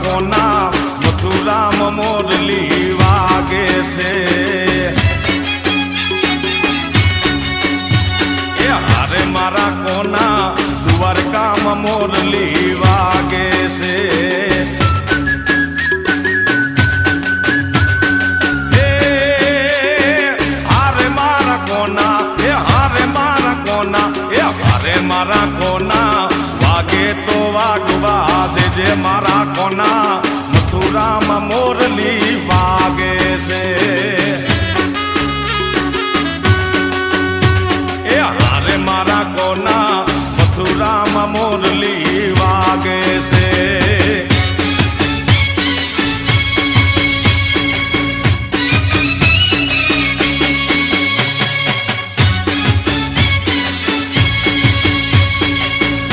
કોના મથુરામાં મોરલી વાગે છે એ હારે મારા કોના દ્વારકામાં મોરલી વાગે છે મારા કોના વાગે તો વાગવા દેજે મારા કોના મથુરામાં મોરલી વાગે છે એ હારે મારા કોના મથુરામાં મોરલી વાગે છે